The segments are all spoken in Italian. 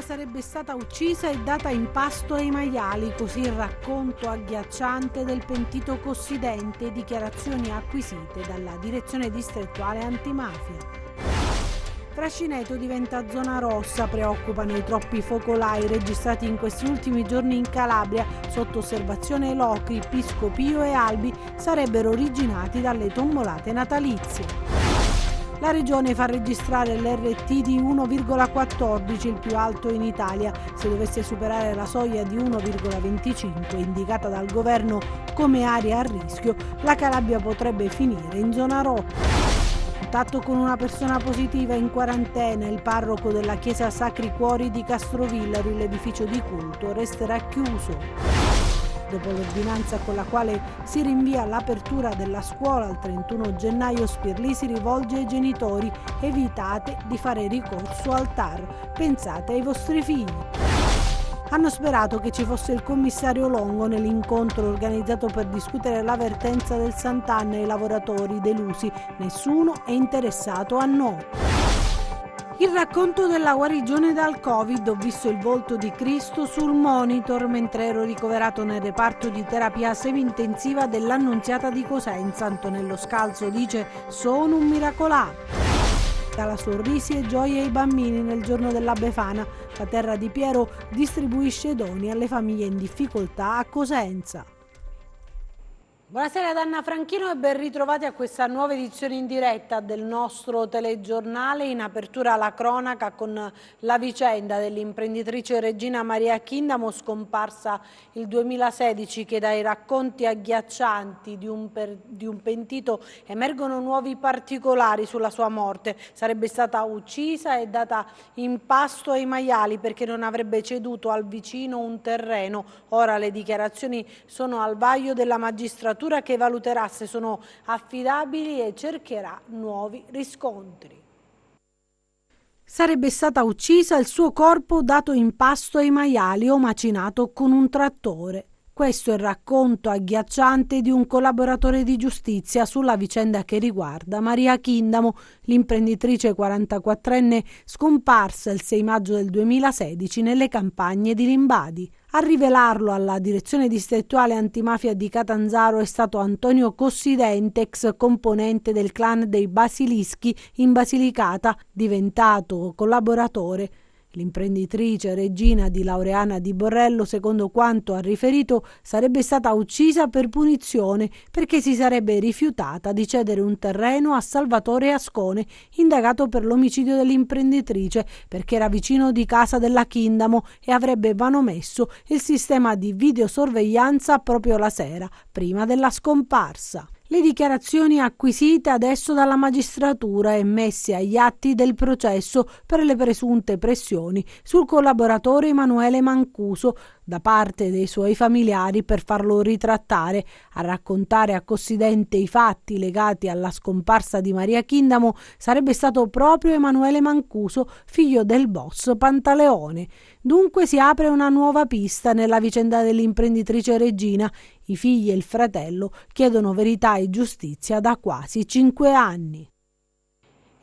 donna sarebbe stata uccisa e data in pasto ai maiali, così il racconto agghiacciante del pentito cossidente, dichiarazioni acquisite dalla direzione distrettuale antimafia. Frascineto diventa zona rossa, preoccupano i troppi focolai registrati in questi ultimi giorni in Calabria. Sotto osservazione Locri, Pisco Pio e Albi sarebbero originati dalle tombolate natalizie. La regione fa registrare l'RT di 1,14, il più alto in Italia. Se dovesse superare la soglia di 1,25 indicata dal governo come area a rischio, la Calabria potrebbe finire in zona rossa. Contatto con una persona positiva in quarantena, il parroco della chiesa Sacri Cuori di Castrovillari, l'edificio di culto resterà chiuso. Dopo l'ordinanza con la quale si rinvia l'apertura della scuola al 31 gennaio, Spirlì si rivolge ai genitori: evitate di fare ricorso al TAR, pensate ai vostri figli. Hanno sperato che ci fosse il commissario Longo nell'incontro organizzato per discutere la vertenza del Sant'Anna ai lavoratori delusi. Nessuno è interessato a no. Il racconto della guarigione dal Covid: ho visto il volto di Cristo sul monitor mentre ero ricoverato nel reparto di terapia semi-intensiva dell'Annunziata di Cosenza. Antonello Scalzo dice: sono un miracolato. Dalla sorrisi e gioie ai bambini nel giorno della Befana. La terra di Piero distribuisce doni alle famiglie in difficoltà a Cosenza. Buonasera ad Anna Franchino e ben ritrovati a questa nuova edizione in diretta del nostro telegiornale. In apertura la cronaca con la vicenda dell'imprenditrice Regina Maria Chindamo, scomparsa il 2016, che dai racconti agghiaccianti di un pentito emergono nuovi particolari sulla sua morte. Sarebbe stata uccisa e data in pasto ai maiali perché non avrebbe ceduto al vicino un terreno. Ora le dichiarazioni sono al vaglio della magistratura, che valuterà se sono affidabili e cercherà nuovi riscontri. Sarebbe stata uccisa, il suo corpo dato in pasto ai maiali o macinato con un trattore. Questo è il racconto agghiacciante di un collaboratore di giustizia sulla vicenda che riguarda Maria Chindamo, l'imprenditrice 44enne scomparsa il 6 maggio del 2016 nelle campagne di Limbadi. A rivelarlo alla direzione distrettuale antimafia di Catanzaro è stato Antonio Cossidente, ex componente del clan dei Basilischi in Basilicata, diventato collaboratore. L'imprenditrice Regina di Laureana di Borrello, secondo quanto ha riferito, sarebbe stata uccisa per punizione perché si sarebbe rifiutata di cedere un terreno a Salvatore Ascone, indagato per l'omicidio dell'imprenditrice, perché era vicino di casa della Chindamo e avrebbe manomesso il sistema di videosorveglianza proprio la sera prima della scomparsa. Le dichiarazioni acquisite adesso dalla magistratura e messe agli atti del processo per le presunte pressioni sul collaboratore Emanuele Mancuso da parte dei suoi familiari per farlo ritrattare. A raccontare a Cossidente i fatti legati alla scomparsa di Maria Chindamo sarebbe stato proprio Emanuele Mancuso, figlio del boss Pantaleone. Dunque si apre una nuova pista nella vicenda dell'imprenditrice Regina. I figli e il fratello chiedono verità e giustizia da quasi 5 anni.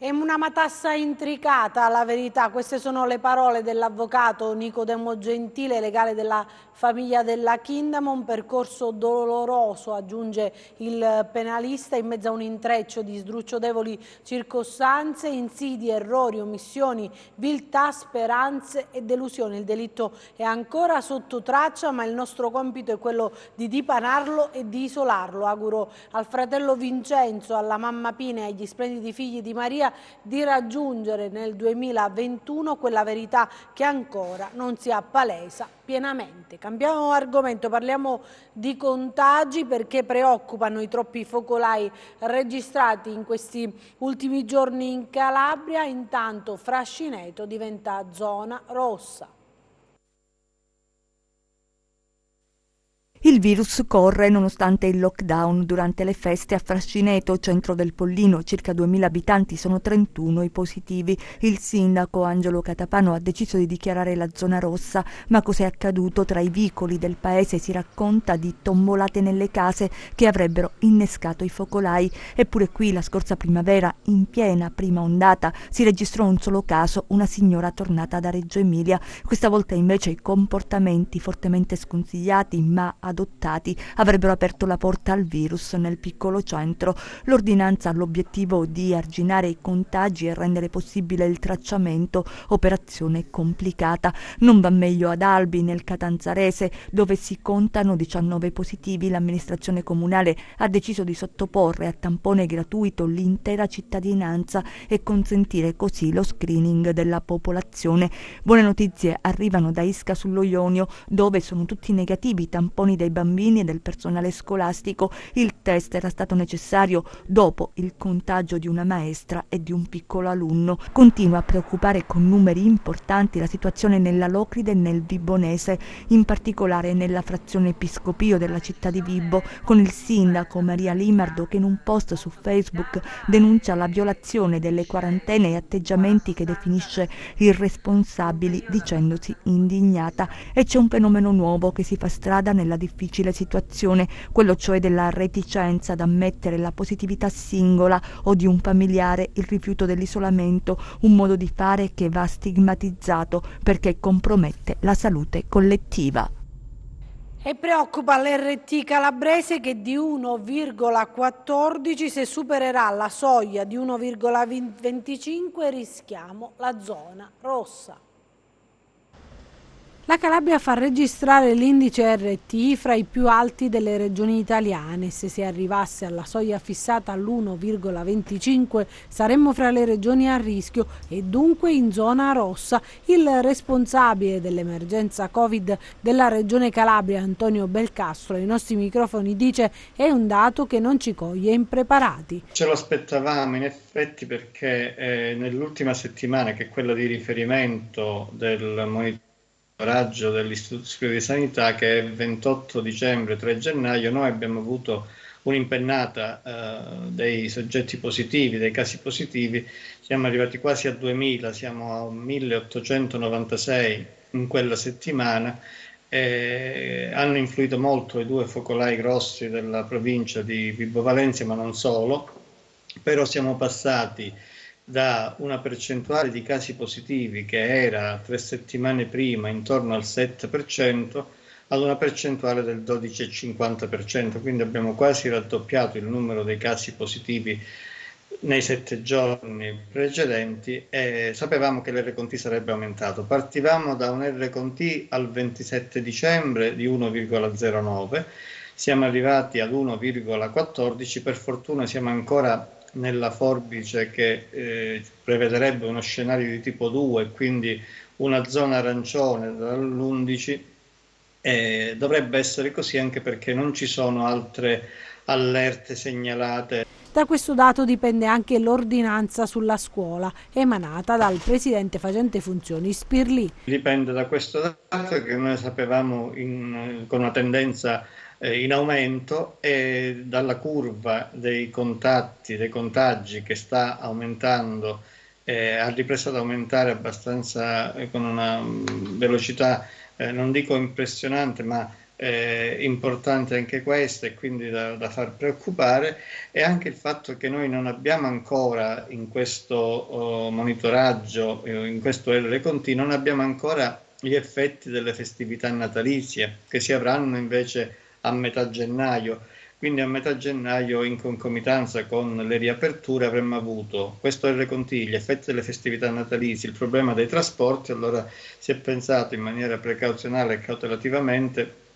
È una matassa intricata, la verità. Queste sono le parole dell'avvocato Nicodemo Gentile, legale della famiglia della Chindamo. Un percorso doloroso, aggiunge il penalista, in mezzo a un intreccio di sdrucciolevoli circostanze, insidie, errori, omissioni, viltà, speranze e delusioni. Il delitto è ancora sotto traccia, ma il nostro compito è quello di dipanarlo e di isolarlo. Auguro al fratello Vincenzo, alla mamma Pina e agli splendidi figli di Maria di raggiungere nel 2021 quella verità che ancora non si appalesa pienamente. Cambiamo argomento, parliamo di contagi perché preoccupano i troppi focolai registrati in questi ultimi giorni in Calabria. Intanto Frascineto diventa zona rossa. Il virus corre nonostante il lockdown. Durante le feste a Frascineto, centro del Pollino, circa 2000 abitanti, sono 31 i positivi. Il sindaco Angelo Catapano ha deciso di dichiarare la zona rossa, ma cos'è accaduto? Tra i vicoli del paese si racconta di tombolate nelle case che avrebbero innescato i focolai. Eppure qui la scorsa primavera, in piena prima ondata, si registrò un solo caso, una signora tornata da Reggio Emilia. Questa volta invece i comportamenti fortemente sconsigliati ma adottati avrebbero aperto la porta al virus nel piccolo centro. L'ordinanza ha l'obiettivo di arginare i contagi e rendere possibile il tracciamento, operazione complicata. Non va meglio ad Albi, nel Catanzarese, dove si contano 19 positivi. L'amministrazione comunale ha deciso di sottoporre a tampone gratuito l'intera cittadinanza e consentire così lo screening della popolazione. Buone notizie arrivano da Isca sullo Ionio, dove sono tutti negativi i tamponi dei bambini e del personale scolastico. Il test era stato necessario dopo il contagio di una maestra e di un piccolo alunno. Continua a preoccupare con numeri importanti la situazione nella Locride e nel Vibonese, in particolare nella frazione Episcopio della città di Vibo, con il sindaco Maria Limardo che in un post su Facebook denuncia la violazione delle quarantene e atteggiamenti che definisce irresponsabili, dicendosi indignata. E c'è un fenomeno nuovo che si fa strada nella difficile situazione, quello cioè della reticenza ad ammettere la positività singola o di un familiare, il rifiuto dell'isolamento, un modo di fare che va stigmatizzato perché compromette la salute collettiva. E preoccupa l'RT calabrese che di 1,14 se supererà la soglia di 1,25 rischiamo la zona rossa. La Calabria fa registrare l'indice RT fra i più alti delle regioni italiane. Se si arrivasse alla soglia fissata all'1,25 saremmo fra le regioni a rischio e dunque in zona rossa. Il responsabile dell'emergenza Covid della regione Calabria, Antonio Belcastro, ai nostri microfoni dice: è un dato che non ci coglie impreparati. Ce lo aspettavamo in effetti perché nell'ultima settimana, che è quella di riferimento del monitoraggio dell'Istituto Superiore di Sanità, che è 28 dicembre, 3 gennaio, noi abbiamo avuto un'impennata dei soggetti positivi, dei casi positivi. Siamo arrivati quasi a 2000, siamo a 1896 in quella settimana. Hanno influito molto i due focolai grossi della provincia di Vibo Valentia, ma non solo, però siamo passati da una percentuale di casi positivi che era 3 settimane prima intorno al 7% ad una percentuale del 12,50%, quindi abbiamo quasi raddoppiato il numero dei casi positivi nei 7 giorni precedenti e sapevamo che l'RConT sarebbe aumentato. Partivamo da un RConT al 27 dicembre di 1,09, siamo arrivati ad 1,14, per fortuna siamo ancora nella forbice che prevederebbe uno scenario di tipo 2, quindi una zona arancione dall'11, dovrebbe essere così anche perché non ci sono altre allerte segnalate. Da questo dato dipende anche l'ordinanza sulla scuola emanata dal presidente facente funzioni Spirlì. Dipende da questo dato che noi sapevamo con una tendenza in aumento, e dalla curva dei contagi che sta aumentando, ha ripreso ad aumentare abbastanza con una velocità non dico impressionante, ma importante anche questa, e quindi da far preoccupare. E anche il fatto che noi non abbiamo ancora in questo monitoraggio, in questo RConT, non abbiamo ancora gli effetti delle festività natalizie che si avranno invece a metà gennaio. Quindi a metà gennaio, in concomitanza con le riaperture, avremmo avuto questo RConT, gli effetti delle festività natalizie, il problema dei trasporti. Allora si è pensato in maniera precauzionale e cautelativamente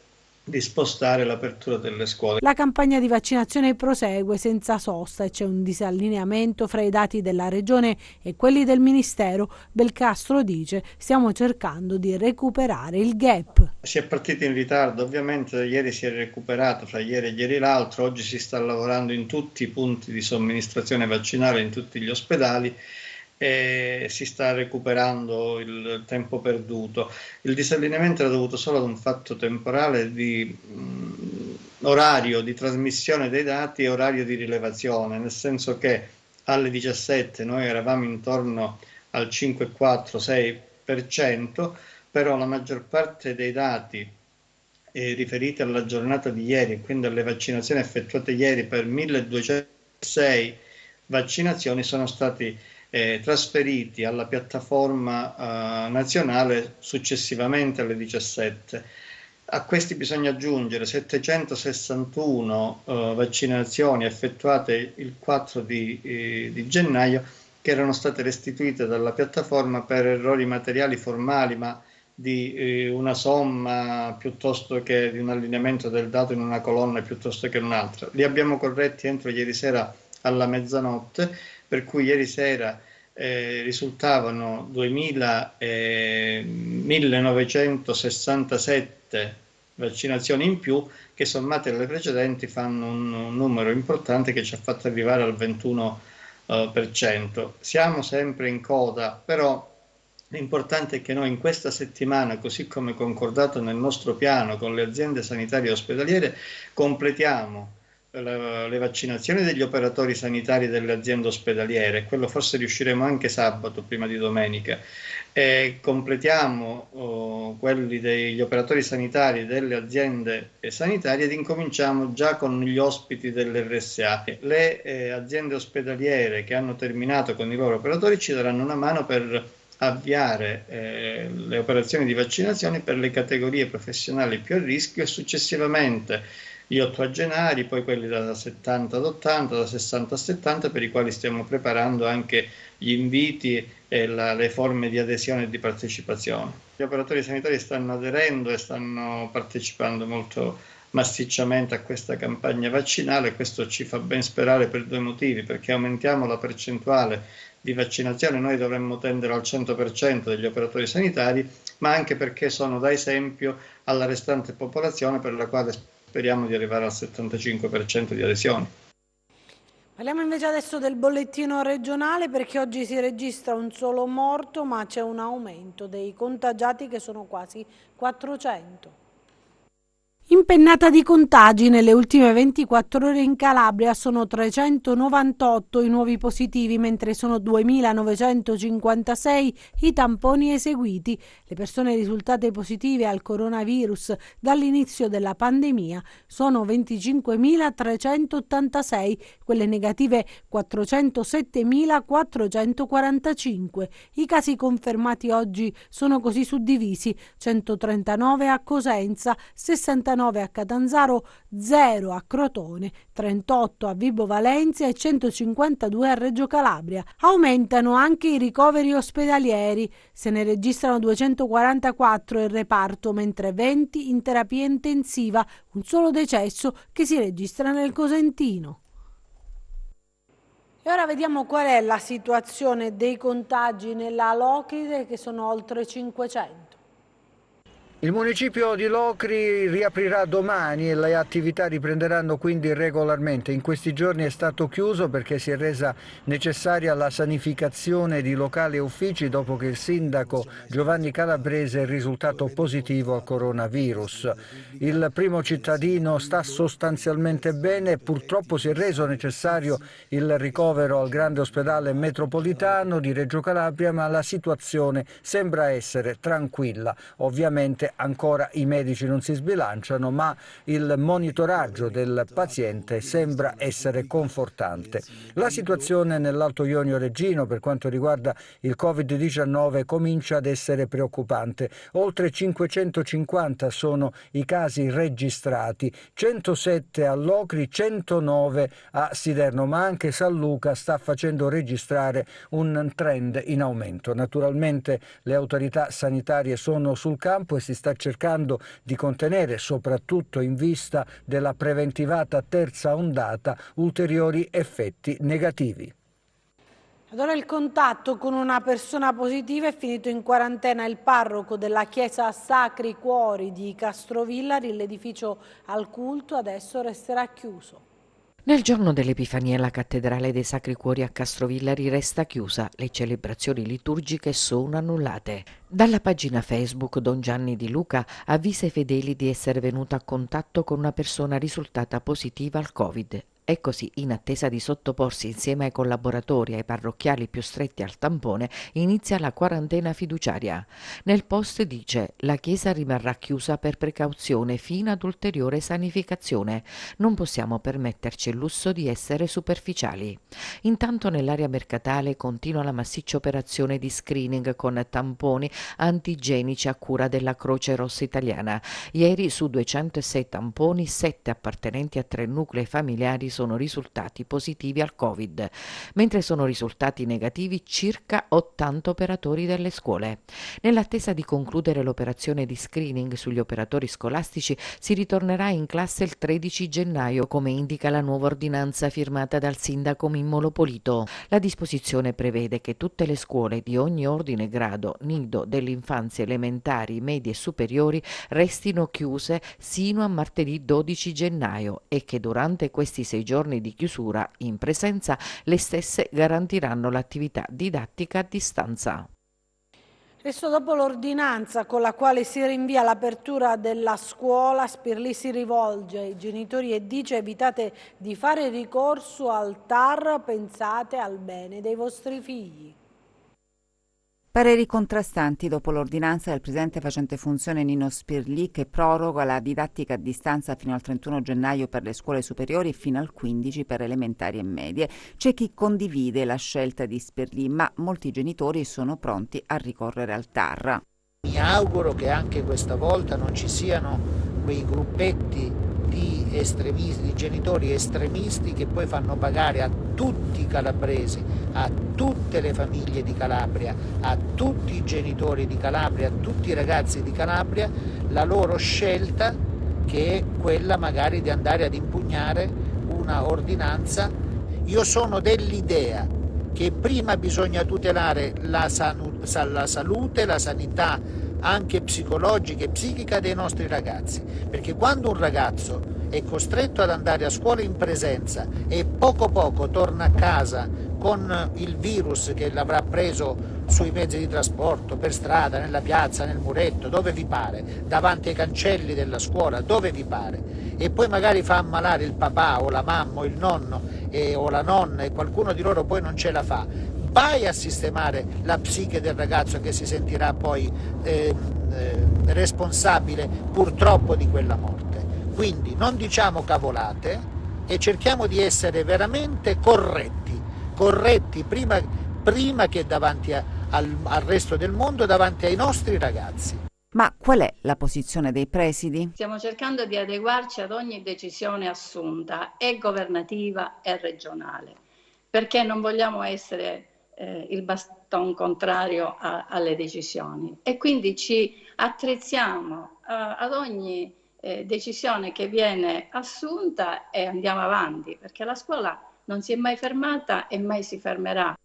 di spostare l'apertura delle scuole. La campagna di vaccinazione prosegue senza sosta e c'è un disallineamento fra i dati della regione e quelli del ministero. Belcastro dice: stiamo cercando di recuperare il gap. Si è partiti in ritardo, ovviamente ieri si è recuperato, fra ieri e ieri l'altro. Oggi si sta lavorando in tutti i punti di somministrazione vaccinale, in tutti gli ospedali, e si sta recuperando il tempo perduto. Il disallineamento era dovuto solo ad un fatto temporale di orario di trasmissione dei dati e orario di rilevazione, nel senso che alle 17 noi eravamo intorno al 5,4-6%, però la maggior parte dei dati riferiti alla giornata di ieri, quindi alle vaccinazioni effettuate ieri per 1206 vaccinazioni, sono stati trasferiti alla piattaforma nazionale successivamente alle 17. A questi bisogna aggiungere 761 vaccinazioni effettuate il 4 di gennaio, che erano state restituite dalla piattaforma per errori materiali formali, ma di una somma piuttosto che di un allineamento del dato in una colonna piuttosto che in un'altra. Li abbiamo corretti entro ieri sera alla mezzanotte, per cui ieri sera risultavano 1967 vaccinazioni in più, che sommate alle precedenti fanno un numero importante che ci ha fatto arrivare al 21%. Siamo sempre in coda, però l'importante è che noi in questa settimana, così come concordato nel nostro piano con le aziende sanitarie e ospedaliere, completiamo le vaccinazioni degli operatori sanitari delle aziende ospedaliere. Quello forse riusciremo anche sabato prima di domenica. Completiamo quelli degli operatori sanitari delle aziende sanitarie ed incominciamo già con gli ospiti dell'RSA. Le aziende ospedaliere che hanno terminato con i loro operatori ci daranno una mano per avviare le operazioni di vaccinazione per le categorie professionali più a rischio e successivamente gli ottogenari, poi quelli da 70 ad 80, da 60 a 70, per i quali stiamo preparando anche gli inviti e le forme di adesione e di partecipazione. Gli operatori sanitari stanno aderendo e stanno partecipando molto massicciamente a questa campagna vaccinale, e questo ci fa ben sperare per due motivi: perché aumentiamo la percentuale di vaccinazione, noi dovremmo tendere al 100% degli operatori sanitari, ma anche perché sono da esempio alla restante popolazione, per la quale speriamo di arrivare al 75% di adesioni. Parliamo invece adesso del bollettino regionale, perché oggi si registra un solo morto, ma c'è un aumento dei contagiati che sono quasi 400. Impennata di contagi nelle ultime 24 ore in Calabria, sono 398 i nuovi positivi, mentre sono 2.956 i tamponi eseguiti. Le persone risultate positive al coronavirus dall'inizio della pandemia sono 25.386, quelle negative 407.445. I casi confermati oggi sono così suddivisi: 139 a Cosenza, 69 a Catanzaro, 0 a Crotone, 38 a Vibo Valentia e 152 a Reggio Calabria. Aumentano anche i ricoveri ospedalieri, se ne registrano 244 in reparto, mentre 20 in terapia intensiva, un solo decesso che si registra nel Cosentino. E ora vediamo qual è la situazione dei contagi nella Locride, che sono oltre 500. Il municipio di Locri riaprirà domani e le attività riprenderanno quindi regolarmente. In questi giorni è stato chiuso perché si è resa necessaria la sanificazione di locali e uffici dopo che il sindaco Giovanni Calabrese è risultato positivo al coronavirus. Il primo cittadino sta sostanzialmente bene, purtroppo si è reso necessario il ricovero al grande ospedale metropolitano di Reggio Calabria, ma la situazione sembra essere tranquilla. Ovviamente ancora i medici non si sbilanciano, ma il monitoraggio del paziente sembra essere confortante. La situazione nell'Alto Ionio Reggino per quanto riguarda il Covid-19 comincia ad essere preoccupante. Oltre 550 sono i casi registrati, 107 a Locri, 109 a Siderno, ma anche San Luca sta facendo registrare un trend in aumento. Naturalmente le autorità sanitarie sono sul campo e si sta cercando di contenere, soprattutto in vista della preventivata terza ondata, ulteriori effetti negativi. Allora il contatto con una persona positiva è finito in quarantena il parroco della chiesa Sacri Cuori di Castrovillari. L'edificio al culto adesso resterà chiuso. Nel giorno dell'Epifania la cattedrale dei Sacri Cuori a Castrovillari resta chiusa, le celebrazioni liturgiche sono annullate. Dalla pagina Facebook Don Gianni Di Luca avvisa i fedeli di essere venuto a contatto con una persona risultata positiva al Covid. E così, in attesa di sottoporsi insieme ai collaboratori e ai parrocchiali più stretti al tampone, inizia la quarantena fiduciaria. Nel post dice: la Chiesa rimarrà chiusa per precauzione fino ad ulteriore sanificazione. Non possiamo permetterci il lusso di essere superficiali. Intanto nell'area mercatale continua la massiccia operazione di screening con tamponi antigenici a cura della Croce Rossa Italiana. Ieri su 206 tamponi, 7 appartenenti a 3 nuclei familiari sono risultati positivi al Covid, mentre sono risultati negativi circa 80 operatori delle scuole. Nell'attesa di concludere l'operazione di screening sugli operatori scolastici, si ritornerà in classe il 13 gennaio, come indica la nuova ordinanza firmata dal sindaco Mimmo Lopolito. La disposizione prevede che tutte le scuole di ogni ordine e grado, nido dell'infanzia, elementari, medie e superiori, restino chiuse sino a martedì 12 gennaio e che durante questi 6 giorni di chiusura in presenza le stesse garantiranno l'attività didattica a distanza. Adesso, dopo l'ordinanza con la quale si rinvia l'apertura della scuola, Spirlì si rivolge ai genitori e dice: evitate di fare ricorso al TAR, pensate al bene dei vostri figli. Pareri contrastanti dopo l'ordinanza del presidente facente funzione Nino Spirlì, che proroga la didattica a distanza fino al 31 gennaio per le scuole superiori e fino al 15 per elementari e medie. C'è chi condivide la scelta di Spirlì, ma molti genitori sono pronti a ricorrere al TAR. Mi auguro che anche questa volta non ci siano quei gruppetti di estremisti, di genitori estremisti che poi fanno pagare a tutti i calabresi, a tutte le famiglie di Calabria, a tutti i genitori di Calabria, a tutti i ragazzi di Calabria la loro scelta, che è quella magari di andare ad impugnare una ordinanza. Io sono dell'idea che prima bisogna tutelare la salute, la sanità anche psicologica e psichica dei nostri ragazzi, perché quando un ragazzo è costretto ad andare a scuola in presenza e poco poco torna a casa con il virus che l'avrà preso sui mezzi di trasporto, per strada, nella piazza, nel muretto, dove vi pare, davanti ai cancelli della scuola, dove vi pare, e poi magari fa ammalare il papà o la mamma o il nonno o la nonna, e qualcuno di loro poi non ce la fa, vai a sistemare la psiche del ragazzo, che si sentirà poi responsabile purtroppo di quella morte. Quindi non diciamo cavolate e cerchiamo di essere veramente corretti prima che davanti al resto del mondo, davanti ai nostri ragazzi. Ma qual è la posizione dei presidi? Stiamo cercando di adeguarci ad ogni decisione assunta, e governativa e regionale, perché non vogliamo essere il baston contrario alle decisioni, e quindi ci attrezziamo ad ogni decisione che viene assunta e andiamo avanti, perché la scuola non si è mai fermata e mai si fermerà.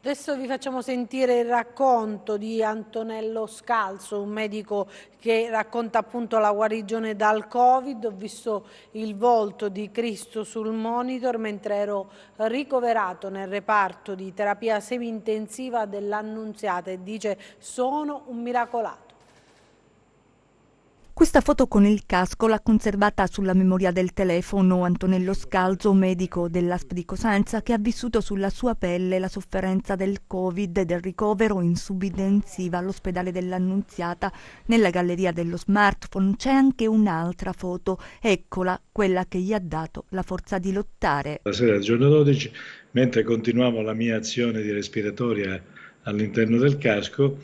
Adesso vi facciamo sentire il racconto di Antonello Scalzo, un medico che racconta appunto la guarigione dal Covid. Ho visto il volto di Cristo sul monitor mentre ero ricoverato nel reparto di terapia semi-intensiva dell'Annunziata, e dice: sono un miracolato. Questa foto con il casco l'ha conservata sulla memoria del telefono Antonello Scalzo, medico dell'ASP di Cosenza, che ha vissuto sulla sua pelle la sofferenza del Covid e del ricovero in subintensiva all'ospedale dell'Annunziata. Nella galleria dello smartphone c'è anche un'altra foto, eccola, quella che gli ha dato la forza di lottare. La sera del giorno 12, mentre continuavo la mia azione di respiratoria all'interno del casco,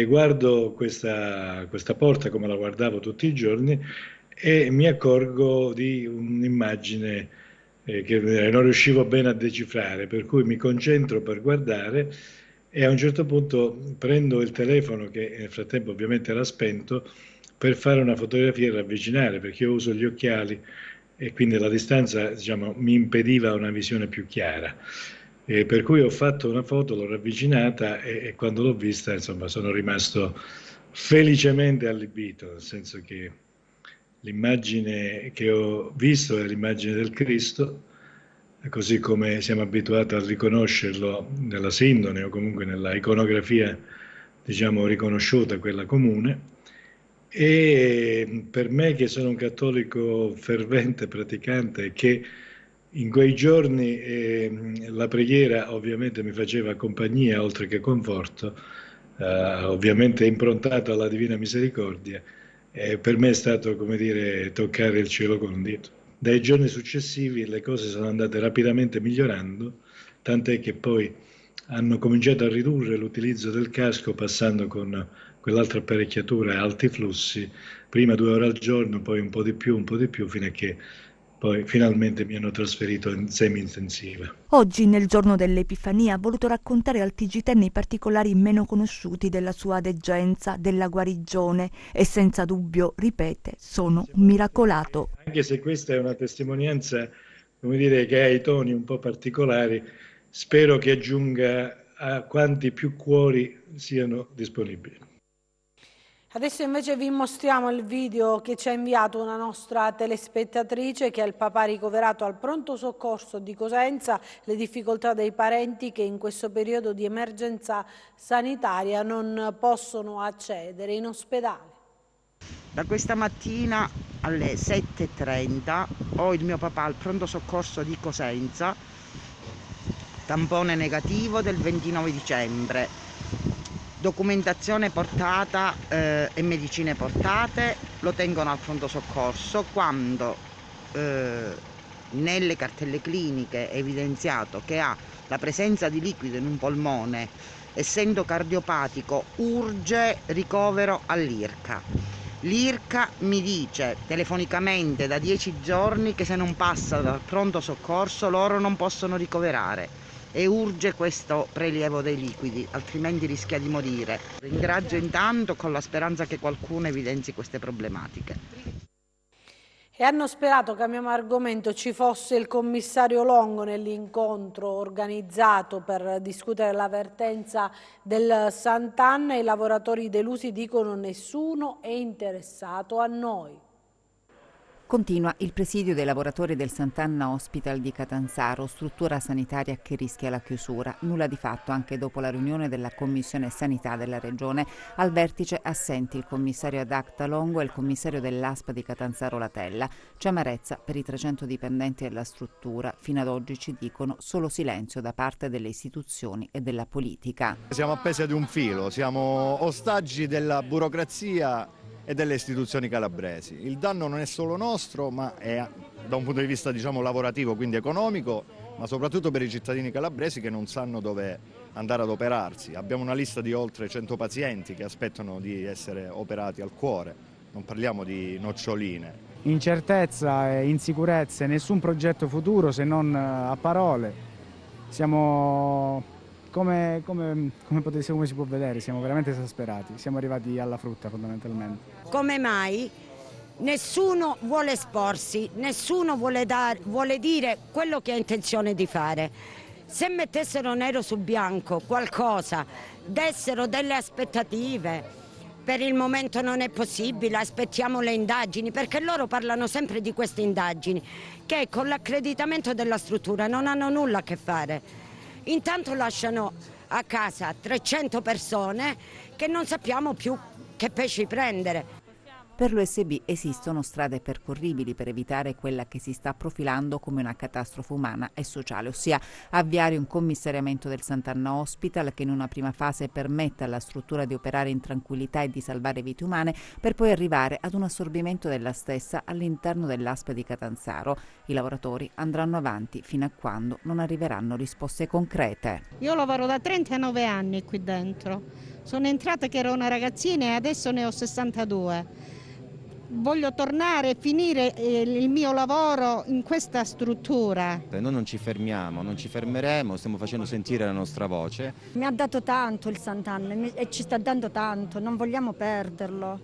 guardo questa porta come la guardavo tutti i giorni e mi accorgo di un'immagine che non riuscivo bene a decifrare, per cui mi concentro per guardare e a un certo punto prendo il telefono, che nel frattempo ovviamente era spento, per fare una fotografia e ravvicinare, perché io uso gli occhiali e quindi la distanza, diciamo, mi impediva una visione più chiara. Per cui ho fatto una foto, l'ho ravvicinata e quando l'ho vista, insomma, sono rimasto felicemente allibito, nel senso che l'immagine che ho visto è l'immagine del Cristo, così come siamo abituati a riconoscerlo nella sindone o comunque nella iconografia, diciamo, riconosciuta, quella comune. E per me, che sono un cattolico fervente, praticante, che in quei giorni la preghiera ovviamente mi faceva compagnia oltre che conforto, ovviamente improntato alla Divina Misericordia, per me è stato, come dire, toccare il cielo con un dito. Dai giorni successivi le cose sono andate rapidamente migliorando, tant'è che poi hanno cominciato a ridurre l'utilizzo del casco, passando con quell'altra apparecchiatura a alti flussi, prima 2 ore al giorno, poi un po' di più, fino a che poi finalmente mi hanno trasferito in semi-intensiva. Oggi, nel giorno dell'Epifania, ha voluto raccontare al TG10 i particolari meno conosciuti della sua deggenza, della guarigione, e senza dubbio, ripete, sono un miracolato. Anche se questa è una testimonianza, come dire, che ha i toni un po' particolari, spero che aggiunga a quanti più cuori siano disponibili. Adesso invece vi mostriamo il video che ci ha inviato una nostra telespettatrice, che è il papà ricoverato al pronto soccorso di Cosenza, le difficoltà dei parenti che in questo periodo di emergenza sanitaria non possono accedere in ospedale. Da questa mattina alle 7:30 ho il mio papà al pronto soccorso di Cosenza, tampone negativo del 29 dicembre. Documentazione portata e medicine portate, lo tengono al pronto soccorso quando nelle cartelle cliniche è evidenziato che ha la presenza di liquido in un polmone, essendo cardiopatico urge ricovero all'IRCA. L'IRCA mi dice telefonicamente da 10 giorni che se non passa dal pronto soccorso loro non possono ricoverare e urge questo prelievo dei liquidi, altrimenti rischia di morire. Ringrazio intanto con la speranza che qualcuno evidenzi queste problematiche. E hanno sperato, cambiamo argomento, ci fosse il commissario Longo nell'incontro organizzato per discutere la vertenza del Sant'Anna. I lavoratori delusi dicono: nessuno è interessato a noi. Continua il presidio dei lavoratori del Sant'Anna Hospital di Catanzaro, struttura sanitaria che rischia la chiusura. Nulla di fatto anche dopo la riunione della Commissione Sanità della Regione. Al vertice assenti il commissario ad acta Longo e il commissario dell'ASPA di Catanzaro Latella. C'è amarezza per i 300 dipendenti della struttura. Fino ad oggi, ci dicono, solo silenzio da parte delle istituzioni e della politica. Siamo appesi ad un filo, siamo ostaggi della burocrazia e delle istituzioni calabresi. Il danno non è solo nostro, ma è da un punto di vista, diciamo, lavorativo, quindi economico, ma soprattutto per i cittadini calabresi che non sanno dove andare ad operarsi. Abbiamo una lista di oltre 100 pazienti che aspettano di essere operati al cuore, non parliamo di noccioline. Incertezza e insicurezze, nessun progetto futuro se non a parole. Siamo come si può vedere, siamo veramente esasperati, siamo arrivati alla frutta fondamentalmente. Come mai nessuno vuole esporsi, nessuno vuole dire quello che ha intenzione di fare? Se mettessero nero su bianco qualcosa, dessero delle aspettative, per il momento non è possibile, aspettiamo le indagini, perché loro parlano sempre di queste indagini che con l'accreditamento della struttura non hanno nulla a che fare. Intanto lasciano a casa 300 persone che non sappiamo più che pesci prendere. Per l'USB esistono strade percorribili per evitare quella che si sta profilando come una catastrofe umana e sociale, ossia avviare un commissariamento del Sant'Anna Hospital che in una prima fase permetta alla struttura di operare in tranquillità e di salvare vite umane, per poi arrivare ad un assorbimento della stessa all'interno dell'ASPA di Catanzaro. I lavoratori andranno avanti fino a quando non arriveranno risposte concrete. Io lavoro da 39 anni qui dentro. Sono entrata che ero una ragazzina e adesso ne ho 62. Voglio tornare e finire il mio lavoro in questa struttura. Noi non ci fermiamo, non ci fermeremo, stiamo facendo sentire la nostra voce. Mi ha dato tanto il Sant'Anna e ci sta dando tanto, non vogliamo perderlo.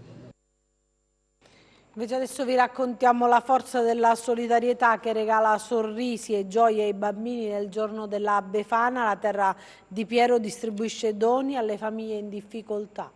Invece adesso vi raccontiamo la forza della solidarietà che regala sorrisi e gioie ai bambini nel giorno della Befana. La Terra di Piero distribuisce doni alle famiglie in difficoltà.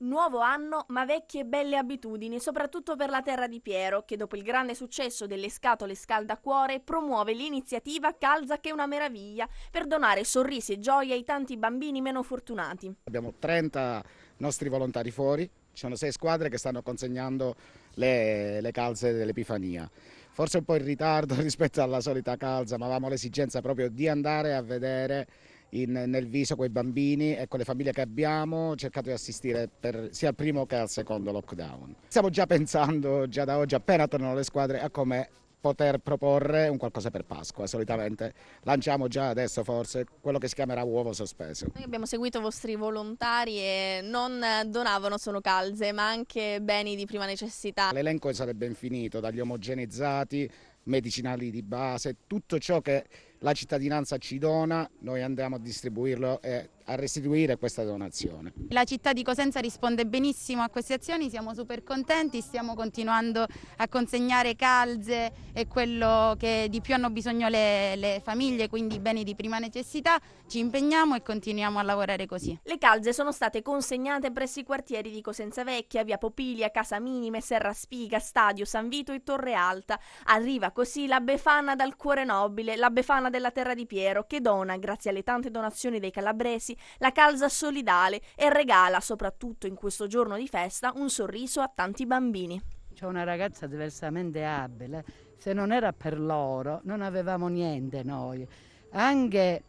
Nuovo anno, ma vecchie e belle abitudini, soprattutto per la terra di Piero, che dopo il grande successo delle scatole scaldacuore promuove l'iniziativa Calza che è una meraviglia per donare sorrisi e gioia ai tanti bambini meno fortunati. Abbiamo 30 nostri volontari fuori, ci sono 6 squadre che stanno consegnando le calze dell'Epifania. Forse un po' in ritardo rispetto alla solita calza, ma avevamo l'esigenza proprio di andare a vedere nel viso quei bambini e con le famiglie che abbiamo, cercato di assistere sia al primo che al secondo lockdown. Stiamo già pensando, già da oggi, appena tornano le squadre, a come poter proporre un qualcosa per Pasqua. Solitamente lanciamo già adesso forse quello che si chiamerà uovo sospeso. Noi abbiamo seguito i vostri volontari e non donavano solo calze, ma anche beni di prima necessità. L'elenco sarebbe infinito, dagli omogenizzati, medicinali di base, tutto ciò che la cittadinanza ci dona, noi andiamo a distribuirlo e a restituire questa donazione. La città di Cosenza risponde benissimo a queste azioni, siamo super contenti, stiamo continuando a consegnare calze e quello che di più hanno bisogno le famiglie, quindi beni di prima necessità, ci impegniamo e continuiamo a lavorare così. Le calze sono state consegnate presso i quartieri di Cosenza Vecchia, Via Popilia, Casa Minime, Serra Spiga, Stadio, San Vito e Torre Alta. Arriva così la Befana dal cuore nobile, la Befana della terra di Piero, che dona, grazie alle tante donazioni dei calabresi, la calza solidale e regala, soprattutto in questo giorno di festa, un sorriso a tanti bambini. C'è una ragazza diversamente abile, se non era per loro non avevamo niente noi, anche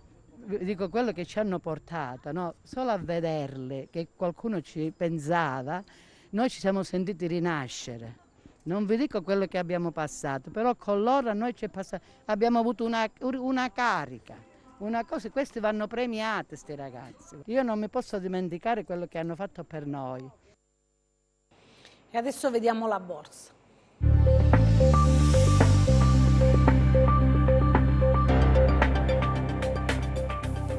dico quello che ci hanno portato, no? Solo a vederle che qualcuno ci pensava, noi ci siamo sentiti rinascere. Non vi dico quello che abbiamo passato, però con loro a noi abbiamo avuto una carica. Una cosa, questi vanno premiati, questi ragazzi. Io non mi posso dimenticare quello che hanno fatto per noi. E adesso vediamo la borsa.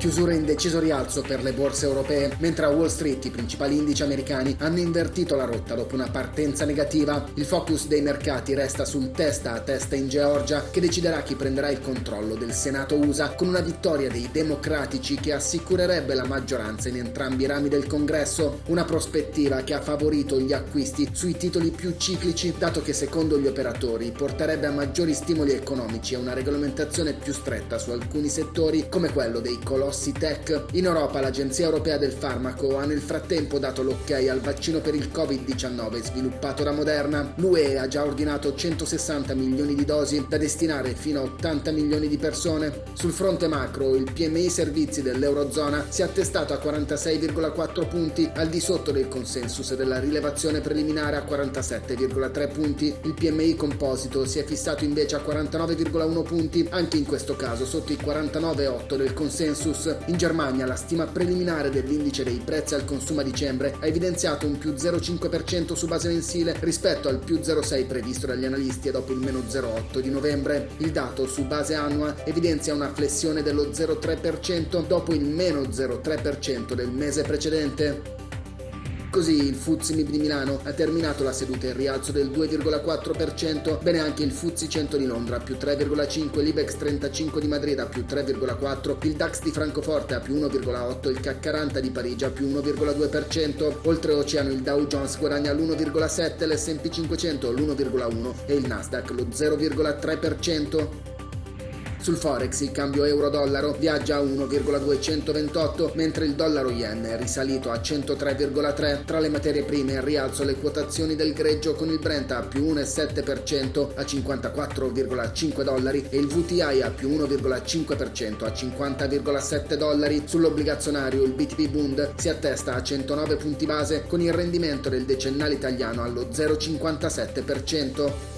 Chiusura in deciso rialzo per le borse europee, mentre a Wall Street i principali indici americani hanno invertito la rotta dopo una partenza negativa. Il focus dei mercati resta sul testa a testa in Georgia, che deciderà chi prenderà il controllo del Senato USA, con una vittoria dei democratici che assicurerebbe la maggioranza in entrambi i rami del Congresso, una prospettiva che ha favorito gli acquisti sui titoli più ciclici, dato che secondo gli operatori porterebbe a maggiori stimoli economici e una regolamentazione più stretta su alcuni settori, come quello dei colossi tech. In Europa l'Agenzia Europea del Farmaco ha nel frattempo dato l'ok al vaccino per il Covid-19 sviluppato da Moderna. L'UE ha già ordinato 160 milioni di dosi da destinare fino a 80 milioni di persone. Sul fronte macro il PMI servizi dell'Eurozona si è attestato a 46,4 punti, al di sotto del consensus della rilevazione preliminare a 47,3 punti. Il PMI composito si è fissato invece a 49,1 punti, anche in questo caso sotto i 49,8 del consensus. In Germania la stima preliminare dell'indice dei prezzi al consumo a dicembre ha evidenziato un più 0,5% su base mensile rispetto al più 0,6% previsto dagli analisti e dopo il meno 0,8% di novembre. Il dato su base annua evidenzia una flessione dello 0,3% dopo il meno 0,3% del mese precedente. Così il FTSE MIB di Milano ha terminato la seduta in rialzo del 2,4%, bene anche il FTSE 100 di Londra a più 3,5%, l'Ibex 35 di Madrid a più 3,4%, il DAX di Francoforte a più 1,8%, il CAC 40 di Parigi a più 1,2%, oltreoceano il Dow Jones guadagna l'1,7%, l'S&P 500 l'1,1% e il Nasdaq lo 0,3%. Sul Forex il cambio euro-dollaro viaggia a 1,228, mentre il dollaro-yen è risalito a 103,3. Tra le materie prime in rialzo le quotazioni del greggio, con il Brent a più 1,7% a 54,5 dollari e il VTI a più 1,5% a 50,7 dollari. Sull'obbligazionario il BTP Bund si attesta a 109 punti base, con il rendimento del decennale italiano allo 0,57%.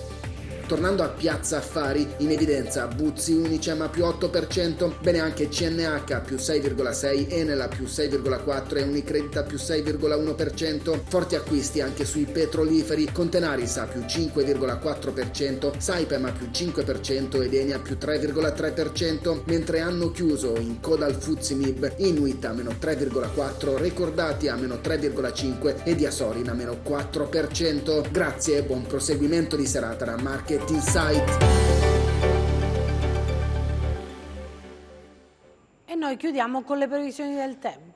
Tornando a Piazza Affari, in evidenza Buzzi Unicem a più 8%, bene anche CNH a più 6,6%, Enel a più 6,4% e Unicredit a più 6,1%. Forti acquisti anche sui petroliferi, con Tenaris a più 5,4%, Saipem a più 5% ed Eni a più 3,3%, mentre hanno chiuso in coda al FTSE MIB Inuit a meno 3,4%, Recordati a meno 3,5% e Diasorin a meno 4%. Grazie e buon proseguimento di serata da Market Insight. E noi chiudiamo con le previsioni del tempo.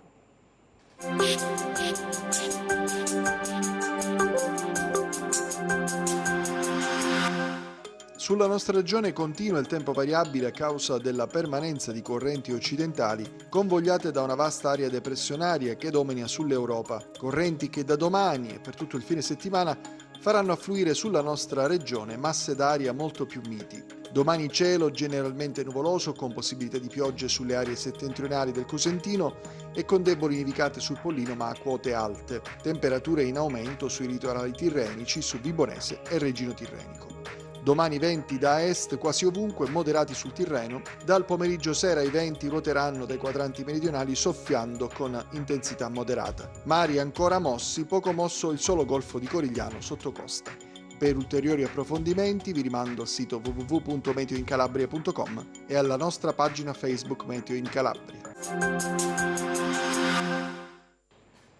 Sulla nostra regione continua il tempo variabile a causa della permanenza di correnti occidentali convogliate da una vasta area depressionaria che domina sull'Europa. Correnti che da domani e per tutto il fine settimana faranno affluire sulla nostra regione masse d'aria molto più miti. Domani cielo generalmente nuvoloso con possibilità di piogge sulle aree settentrionali del Cosentino e con deboli nevicate sul Pollino ma a quote alte. Temperature in aumento sui litorali tirrenici, su Vibonese e Reggino Tirrenico. Domani venti da est quasi ovunque, moderati sul Tirreno. Dal pomeriggio sera i venti ruoteranno dai quadranti meridionali soffiando con intensità moderata. Mari ancora mossi, poco mosso il solo golfo di Corigliano sotto costa. Per ulteriori approfondimenti vi rimando al sito www.meteoincalabria.com e alla nostra pagina Facebook Meteo in Calabria.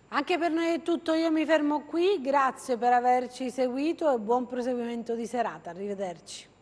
Anche per noi è tutto, io mi fermo qui, grazie per averci seguito e buon proseguimento di serata, arrivederci.